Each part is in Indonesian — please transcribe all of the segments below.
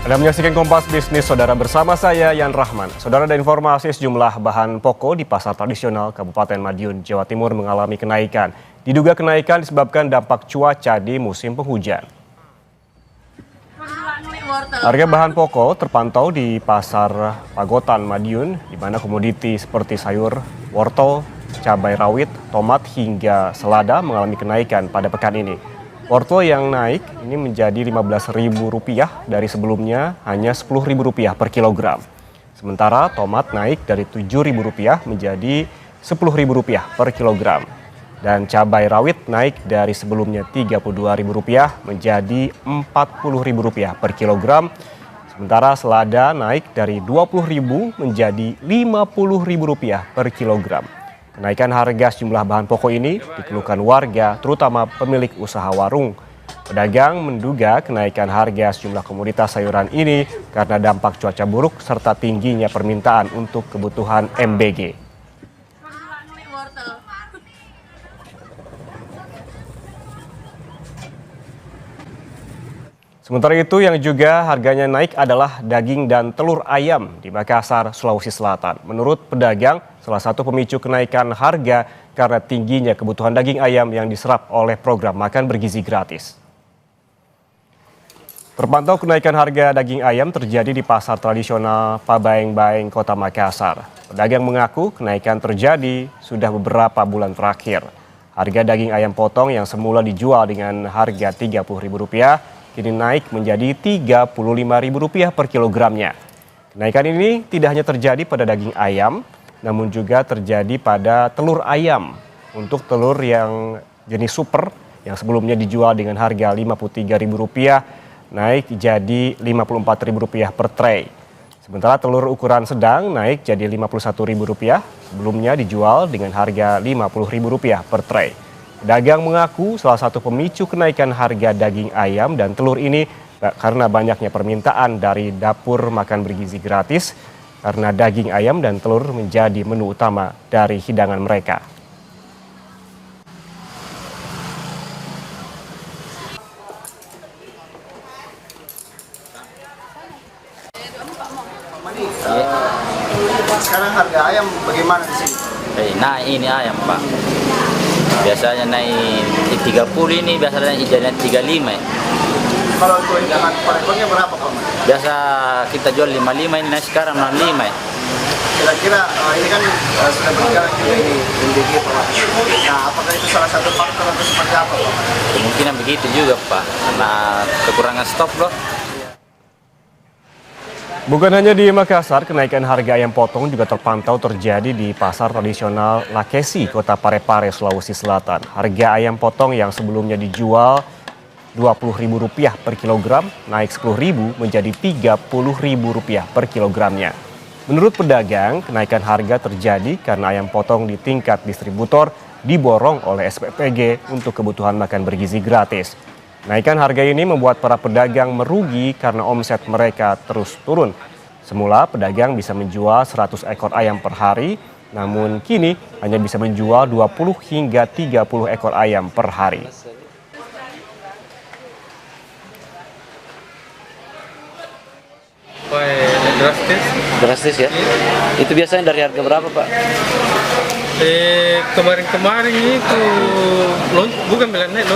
Anda menyaksikan Kompas Bisnis, Saudara, bersama saya Yan Rahman. Saudara, ada informasi sejumlah bahan pokok di pasar tradisional Kabupaten Madiun, Jawa Timur mengalami kenaikan. Diduga kenaikan disebabkan dampak cuaca di musim penghujan. Harga bahan pokok terpantau di pasar Pagotan Madiun, di mana komoditi seperti sayur, wortel, cabai rawit, tomat hingga selada mengalami kenaikan pada pekan ini. Wortel yang naik ini menjadi Rp15.000 dari sebelumnya hanya Rp10.000 per kilogram. Sementara tomat naik dari Rp7.000 menjadi Rp10.000 per kilogram. Dan cabai rawit naik dari sebelumnya Rp32.000 menjadi Rp40.000 per kilogram. Sementara selada naik dari Rp20.000 menjadi Rp50.000 per kilogram. Kenaikan harga sejumlah bahan pokok ini dikeluhkan warga, terutama pemilik usaha warung. Pedagang menduga kenaikan harga sejumlah komoditas sayuran ini karena dampak cuaca buruk serta tingginya permintaan untuk kebutuhan MBG. Sementara itu, yang juga harganya naik adalah daging dan telur ayam di Makassar, Sulawesi Selatan. Menurut pedagang, salah satu pemicu kenaikan harga karena tingginya kebutuhan daging ayam yang diserap oleh program makan bergizi gratis. Terpantau kenaikan harga daging ayam terjadi di pasar tradisional Pabaeng-Baeng, Kota Makassar. Pedagang mengaku kenaikan terjadi sudah beberapa bulan terakhir. Harga daging ayam potong yang semula dijual dengan harga Rp30.000 kini naik menjadi Rp35.000 per kilogramnya. Kenaikan ini tidak hanya terjadi pada daging ayam, namun juga terjadi pada telur ayam. Untuk telur yang jenis super yang sebelumnya dijual dengan harga Rp53.000 naik jadi Rp54.000 per tray. Sementara telur ukuran sedang naik jadi Rp51.000, sebelumnya dijual dengan harga Rp50.000 per tray. Pedagang mengaku salah satu pemicu kenaikan harga daging ayam dan telur ini karena banyaknya permintaan dari dapur makan bergizi gratis, karena daging ayam dan telur menjadi menu utama dari hidangan mereka. Sekarang harga ayam bagaimana di sini? Nah, ini ayam, Pak. Biasanya naik 30 ini, biasanya jadi 35 ya. Kalau untuk hidangan per ekornya berapa, Pak? Biasa kita jual 55, ini naik sekarang 65 ya. Kira-kira ini kan sudah berjalan juga ini MBG, Pak. Nah, apakah itu salah satu faktor atau seperti apa, Pak? Kemungkinan begitu juga, Pak. Karena kekurangan stok loh. Bukan hanya di Makassar, kenaikan harga ayam potong juga terpantau terjadi di pasar tradisional Lakesi, Kota Parepare, Sulawesi Selatan. Harga ayam potong yang sebelumnya dijual Rp20.000 per kilogram, naik Rp10.000 menjadi Rp30.000 per kilogramnya. Menurut pedagang, kenaikan harga terjadi karena ayam potong di tingkat distributor diborong oleh SPPG untuk kebutuhan makan bergizi gratis. Kenaikan harga ini membuat para pedagang merugi karena omset mereka terus turun. Semula pedagang bisa menjual 100 ekor ayam per hari, namun kini hanya bisa menjual 20 hingga 30 ekor ayam per hari. Drastis ya? Itu biasanya dari harga berapa, Pak? Kemarin-kemarin itu bukan bilang naik,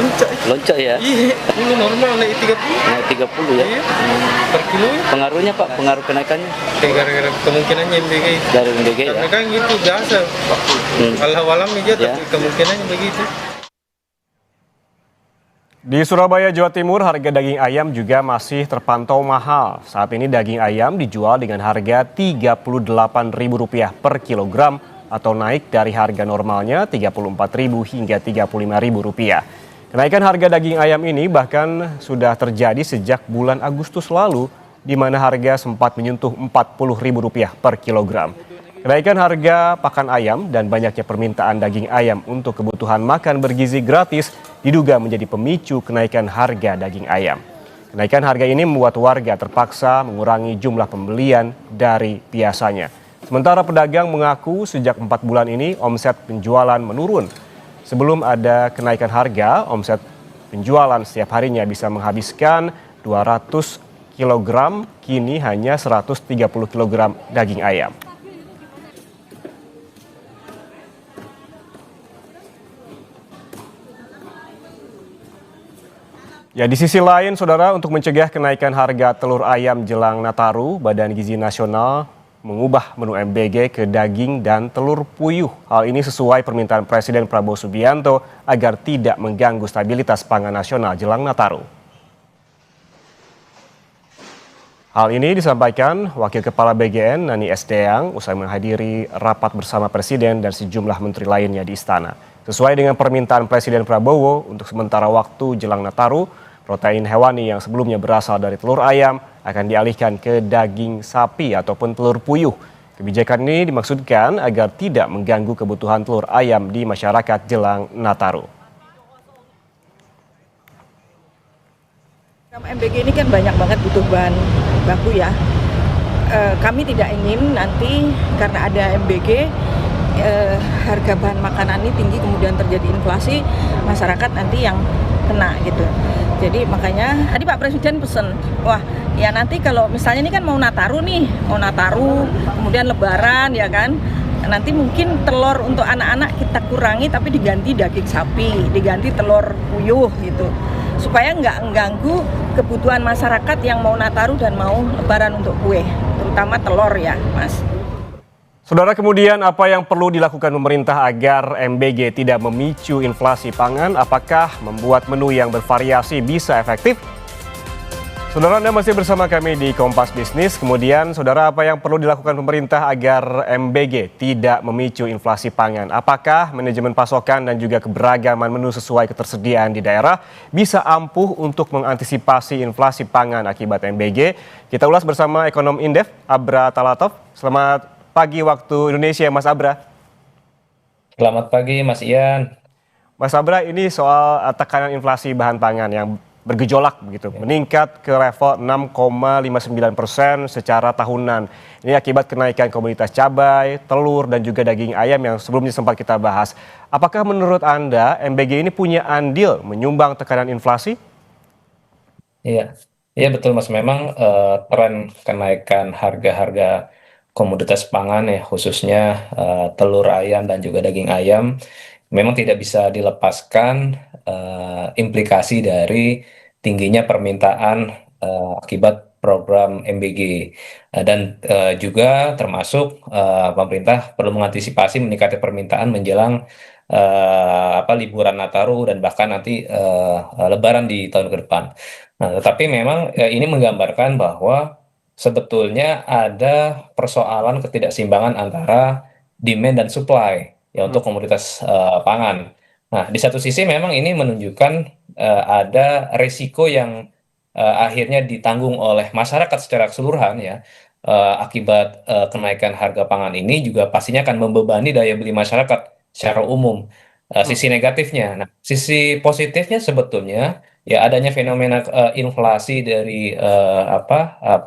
Loncat ya? Iya, dulu normal naik 30. Naik 30 ya? Iya, per kilo ya. Pengaruhnya, Pak, pengaruh kenaikannya? Gara-gara kemungkinannya MBG itu. Dari MBG ya? Karena kan gitu biasa, alam aja, tapi kemungkinannya begitu. Di Surabaya, Jawa Timur, harga daging ayam juga masih terpantau mahal. Saat ini daging ayam dijual dengan harga Rp38.000 per kilogram atau naik dari harga normalnya Rp34.000 hingga Rp35.000. Kenaikan harga daging ayam ini bahkan sudah terjadi sejak bulan Agustus lalu, di mana harga sempat menyentuh Rp40.000 per kilogram. Kenaikan harga pakan ayam dan banyaknya permintaan daging ayam untuk kebutuhan makan bergizi gratis diduga menjadi pemicu kenaikan harga daging ayam. Kenaikan harga ini membuat warga terpaksa mengurangi jumlah pembelian dari biasanya. Sementara pedagang mengaku sejak 4 bulan ini omset penjualan menurun. Sebelum ada kenaikan harga, omset penjualan setiap harinya bisa menghabiskan 200 kg, kini hanya 130 kg daging ayam. Ya, di sisi lain, Saudara, untuk mencegah kenaikan harga telur ayam jelang Nataru, Badan Gizi Nasional mengubah menu MBG ke daging dan telur puyuh. Hal ini sesuai permintaan Presiden Prabowo Subianto agar tidak mengganggu stabilitas pangan nasional jelang Nataru. Hal ini disampaikan Wakil Kepala BGN Nani Esdeang usai menghadiri rapat bersama Presiden dan sejumlah menteri lainnya di Istana. Sesuai dengan permintaan Presiden Prabowo, untuk sementara waktu jelang Nataru, protein hewani yang sebelumnya berasal dari telur ayam akan dialihkan ke daging sapi ataupun telur puyuh. Kebijakan ini dimaksudkan agar tidak mengganggu kebutuhan telur ayam di masyarakat jelang Nataru. MBG ini kan banyak banget butuh bahan baku ya. Kami tidak ingin nanti karena ada MBG harga bahan makanan ini tinggi kemudian terjadi inflasi, masyarakat nanti yang kena gitu. Jadi makanya tadi Pak Presiden pesen, wah ya nanti kalau misalnya ini kan mau Nataru kemudian Lebaran ya kan, nanti mungkin telur untuk anak-anak kita kurangi tapi diganti daging sapi, diganti telur puyuh gitu, supaya nggak mengganggu kebutuhan masyarakat yang mau Nataru dan mau Lebaran untuk kue, terutama telur ya Mas. Saudara, kemudian apa yang perlu dilakukan pemerintah agar MBG tidak memicu inflasi pangan? Apakah membuat menu yang bervariasi bisa efektif? Saudara, Anda masih bersama kami di Kompas Bisnis. Kemudian, Saudara, apa yang perlu dilakukan pemerintah agar MBG tidak memicu inflasi pangan? Apakah manajemen pasokan dan juga keberagaman menu sesuai ketersediaan di daerah bisa ampuh untuk mengantisipasi inflasi pangan akibat MBG? Kita ulas bersama ekonom Indef, Abra Talatov. Selamat pagi waktu Indonesia, Mas Abra. Selamat pagi, Mas Ian. Mas Abra, ini soal tekanan inflasi bahan pangan yang bergejolak begitu, meningkat ke level 6,59% secara tahunan. Ini akibat kenaikan komoditas cabai, telur, dan juga daging ayam yang sebelumnya sempat kita bahas. Apakah menurut Anda MBG ini punya andil menyumbang tekanan inflasi? Iya, iya betul Mas. Memang tren kenaikan harga-harga komoditas pangan ya, khususnya telur ayam dan juga daging ayam, memang tidak bisa dilepaskan implikasi dari tingginya permintaan akibat program MBG. Dan juga termasuk pemerintah perlu mengantisipasi meningkatnya permintaan menjelang liburan Nataru dan bahkan nanti Lebaran di tahun ke depan. Nah, tetapi memang ini menggambarkan bahwa sebetulnya ada persoalan ketidakseimbangan antara demand dan supply ya untuk komoditas pangan. Nah, di satu sisi memang ini menunjukkan ada resiko yang akhirnya ditanggung oleh masyarakat secara keseluruhan ya, akibat kenaikan harga pangan ini juga pastinya akan membebani daya beli masyarakat secara umum. Sisi negatifnya, nah sisi positifnya sebetulnya ya adanya fenomena inflasi dari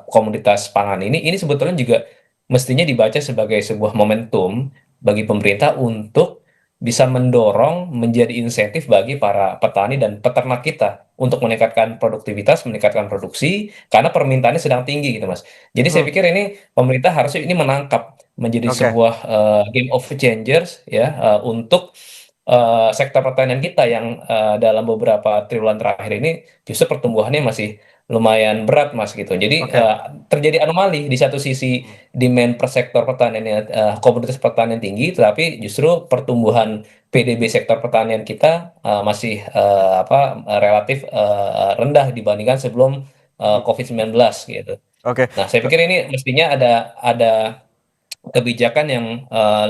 komoditas pangan ini sebetulnya juga mestinya dibaca sebagai sebuah momentum bagi pemerintah untuk bisa mendorong menjadi insentif bagi para petani dan peternak kita untuk meningkatkan produktivitas, meningkatkan produksi karena permintaannya sedang tinggi gitu Mas. Jadi saya pikir ini pemerintah harusnya ini menangkap menjadi sebuah game of changers ya untuk sektor pertanian kita yang dalam beberapa triwulan terakhir ini justru pertumbuhannya masih lumayan berat Mas gitu. Jadi terjadi anomali di satu sisi demand per sektor pertanian komoditas pertanian tinggi, tetapi justru pertumbuhan PDB sektor pertanian kita masih relatif rendah dibandingkan sebelum COVID-19 gitu. Nah, saya pikir ini mestinya ada kebijakan yang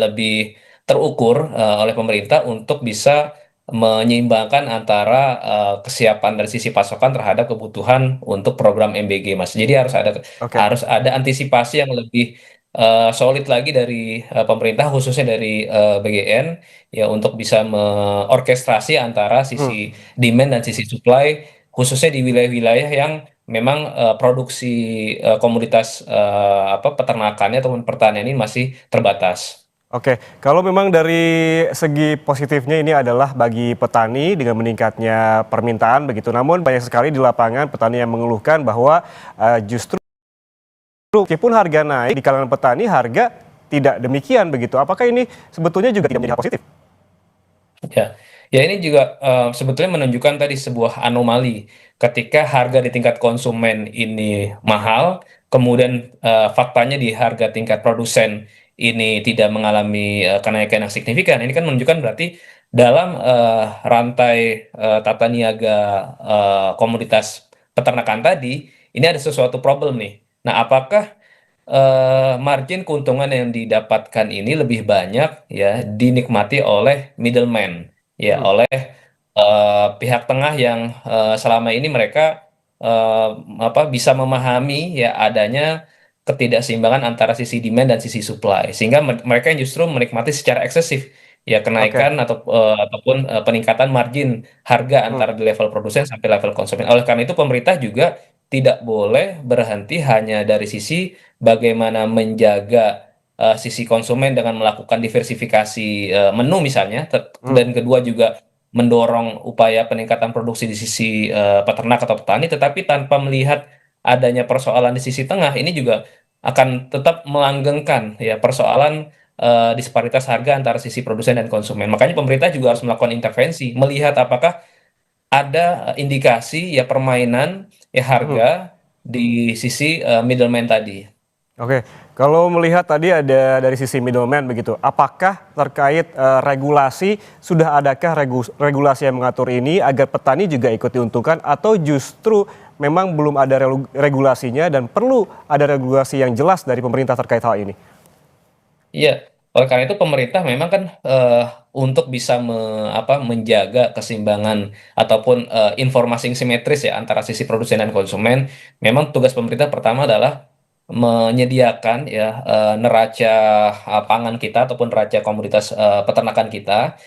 lebih terukur oleh pemerintah untuk bisa menyeimbangkan antara kesiapan dari sisi pasokan terhadap kebutuhan untuk program MBG, Mas. Jadi harus ada antisipasi yang lebih solid lagi dari pemerintah khususnya dari BGN ya untuk bisa meorkestrasi antara sisi demand dan sisi supply khususnya di wilayah-wilayah yang memang produksi komoditas peternakannya ataupun pertanian ini masih terbatas. Oke, kalau memang dari segi positifnya ini adalah bagi petani dengan meningkatnya permintaan begitu. Namun banyak sekali di lapangan petani yang mengeluhkan bahwa justru meskipun harga naik di kalangan petani harga tidak demikian begitu. Apakah ini sebetulnya juga tidak menjadi hal positif? Ya, ya ini juga sebetulnya menunjukkan tadi sebuah anomali ketika harga di tingkat konsumen ini mahal, kemudian faktanya di harga tingkat produsen ini tidak mengalami kenaikan yang signifikan. Ini kan menunjukkan berarti dalam rantai tata niaga komoditas peternakan tadi ini ada sesuatu problem nih. Nah, apakah margin keuntungan yang didapatkan ini lebih banyak ya dinikmati oleh middleman ya Hmm, oleh pihak tengah yang selama ini mereka eh, bisa memahami ya adanya ketidakseimbangan antara sisi demand dan sisi supply sehingga mereka yang justru menikmati secara eksesif ya oke. kenaikan ataupun peningkatan margin harga Hmm, antara di level produsen sampai level konsumen. Oleh karena itu pemerintah juga tidak boleh berhenti hanya dari sisi bagaimana menjaga sisi konsumen dengan melakukan diversifikasi menu misalnya, hmm, dan kedua juga mendorong upaya peningkatan produksi di sisi peternak atau petani, tetapi tanpa melihat adanya persoalan di sisi tengah, ini juga akan tetap melanggengkan ya persoalan disparitas harga antara sisi produsen dan konsumen. Makanya pemerintah juga hmm, harus melakukan intervensi, melihat apakah ada indikasi ya permainan ya hmm. harga di sisi middleman tadi. Oke, kalau melihat tadi ada dari sisi middleman begitu, apakah terkait regulasi sudah adakah regulasi yang mengatur ini agar petani juga ikut diuntungkan atau justru memang belum ada regulasinya dan perlu ada regulasi yang jelas dari pemerintah terkait hal ini? Iya, oleh karena itu pemerintah memang kan untuk bisa menjaga keseimbangan ataupun informasi yang simetris ya antara sisi produsen dan konsumen, memang tugas pemerintah pertama adalah menyediakan ya neraca pangan kita ataupun neraca komoditas peternakan kita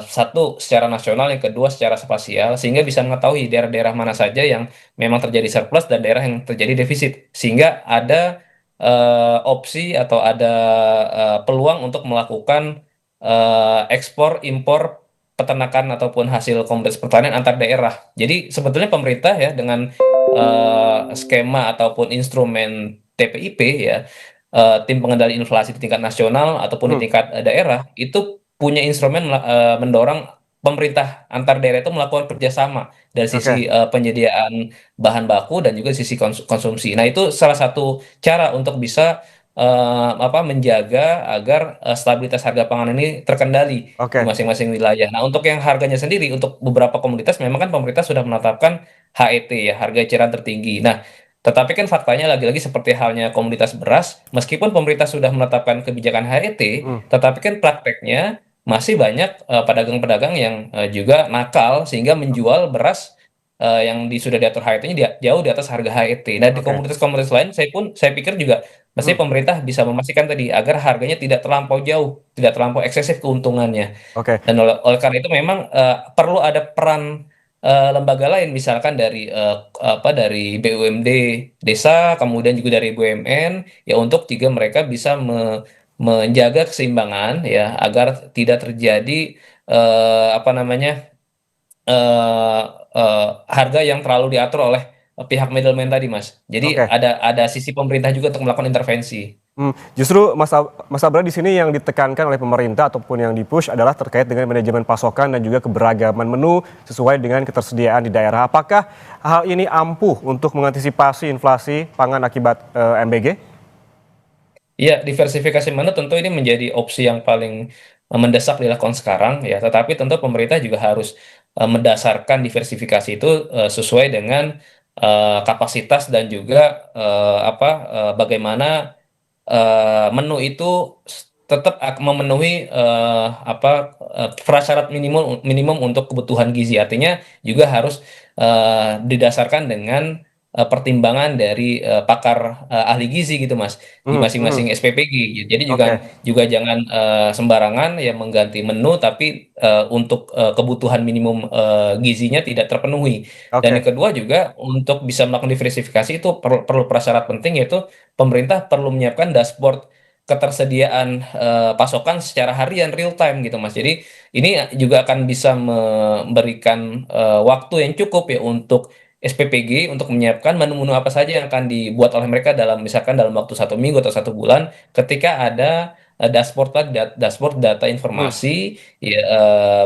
satu secara nasional, yang kedua secara spasial sehingga bisa mengetahui daerah-daerah mana saja yang memang terjadi surplus dan daerah yang terjadi defisit sehingga ada opsi atau ada peluang untuk melakukan ekspor impor peternakan ataupun hasil komoditas pertanian antar daerah. Jadi sebetulnya pemerintah ya dengan skema ataupun instrumen TPIP ya tim pengendali inflasi di tingkat nasional ataupun di Hmm, tingkat daerah itu punya instrumen mendorong pemerintah antar daerah itu melakukan kerjasama dari sisi oke, penyediaan bahan baku dan juga sisi konsumsi. Nah, itu salah satu cara untuk bisa menjaga agar stabilitas harga pangan ini terkendali di oke, masing-masing wilayah. Nah, untuk yang harganya sendiri, untuk beberapa komoditas memang kan pemerintah sudah menetapkan HET ya, harga eceran tertinggi. Nah, tetapi kan faktanya lagi-lagi seperti halnya komoditas beras, meskipun pemerintah sudah menetapkan kebijakan HET, hmm, tetapi kan prakteknya masih banyak pedagang-pedagang yang juga nakal sehingga menjual beras sudah diatur HET-nya jauh di atas harga HET. Nah, di oke, komoditas-komoditas lain saya pikir juga mesti hmm, pemerintah bisa memastikan tadi agar harganya tidak terlampau jauh, tidak terlampau eksesif keuntungannya. oke, Dan oleh karena itu memang perlu ada peran lembaga lain, misalkan dari BUMD desa, kemudian juga dari BUMN, ya untuk juga mereka bisa menjaga keseimbangan ya agar tidak terjadi apa namanya eh, harga yang terlalu diatur oleh pihak middleman tadi, Mas. Jadi oke. ada sisi pemerintah juga untuk melakukan intervensi. Justru Mas Abra di sini yang ditekankan oleh pemerintah ataupun yang dipush adalah terkait dengan manajemen pasokan dan juga keberagaman menu sesuai dengan ketersediaan di daerah. Apakah hal ini ampuh untuk mengantisipasi inflasi pangan akibat MBG? Iya, diversifikasi mana tentu ini menjadi opsi yang paling mendesak dilakukan sekarang ya. Tetapi tentu pemerintah juga harus mendasarkan diversifikasi itu sesuai dengan kapasitas dan juga bagaimana menu itu tetap memenuhi prasyarat minimum minimum untuk kebutuhan gizi. Artinya juga harus didasarkan dengan pertimbangan dari pakar ahli gizi gitu Mas di Hmm, hmm, masing-masing SPPG. Jadi juga oke, juga jangan sembarangan ya mengganti menu tapi untuk kebutuhan minimum gizinya tidak terpenuhi. Dan oke, yang kedua juga untuk bisa melakukan diversifikasi itu perlu prasyarat penting yaitu pemerintah perlu menyiapkan dashboard ketersediaan pasokan secara harian real time gitu Mas. Jadi ini juga akan bisa memberikan waktu yang cukup ya untuk SPPG untuk menyiapkan menu-menu apa saja yang akan dibuat oleh mereka dalam misalkan dalam waktu 1 minggu atau 1 bulan ketika ada dashboard data Hmm, informasi ya,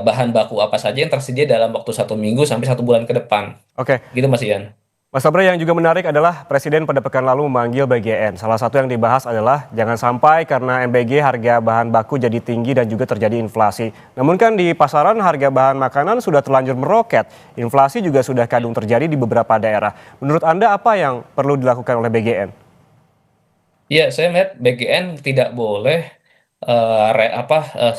bahan baku apa saja yang tersedia dalam waktu 1 minggu sampai 1 bulan ke depan. oke. Gitu Mas Ian. Mas Sabra, yang juga menarik adalah Presiden pada pekan lalu memanggil BGN. Salah satu yang dibahas adalah jangan sampai karena MBG harga bahan baku jadi tinggi dan juga terjadi inflasi. Namun kan di pasaran harga bahan makanan sudah terlanjur meroket. Inflasi juga sudah kadung terjadi di beberapa daerah. Menurut Anda apa yang perlu dilakukan oleh BGN? Ya, saya melihat BGN tidak boleh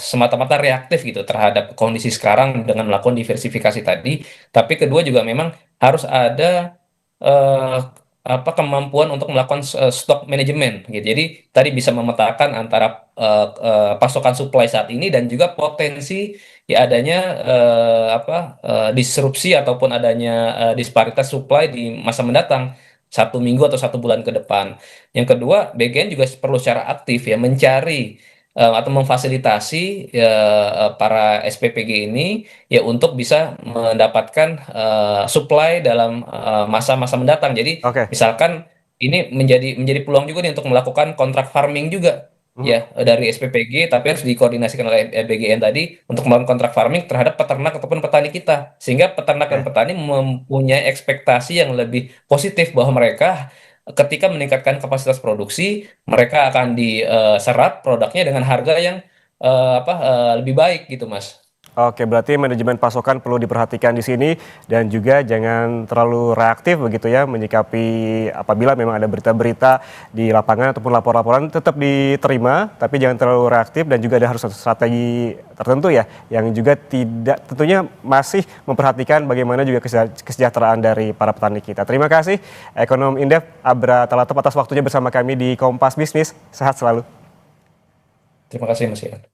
semata-mata reaktif gitu terhadap kondisi sekarang dengan melakukan diversifikasi tadi. Tapi kedua juga memang harus ada eh, kemampuan untuk melakukan stock manajemen gitu. Jadi tadi bisa memetakan antara pasokan supply saat ini dan juga potensi ya adanya disrupsi ataupun adanya disparitas supply di masa mendatang 1 minggu atau 1 bulan ke depan. Yang kedua, BGN juga perlu secara aktif ya mencari atau memfasilitasi ya, para SPPG ini ya untuk bisa mendapatkan supply dalam masa-masa mendatang. Jadi Oke. misalkan ini menjadi peluang juga nih untuk melakukan kontrak farming juga Mhm. ya dari SPPG tapi harus dikoordinasikan oleh BGN tadi untuk melakukan kontrak farming terhadap peternak ataupun petani kita sehingga peternak dan Oke. petani mempunyai ekspektasi yang lebih positif bahwa mereka ketika meningkatkan kapasitas produksi mereka akan diserap produknya dengan harga yang lebih baik gitu Mas. Oke, berarti manajemen pasokan perlu diperhatikan di sini dan juga jangan terlalu reaktif begitu ya menyikapi apabila memang ada berita-berita di lapangan ataupun lapor-laporan tetap diterima, tapi jangan terlalu reaktif dan juga ada harus satu strategi tertentu ya yang juga tidak tentunya masih memperhatikan bagaimana juga kesejahteraan dari para petani kita. Terima kasih Ekonom Indef Abra Talatop atas waktunya bersama kami di Kompas Bisnis. Sehat selalu. Terima kasih Mas Ian.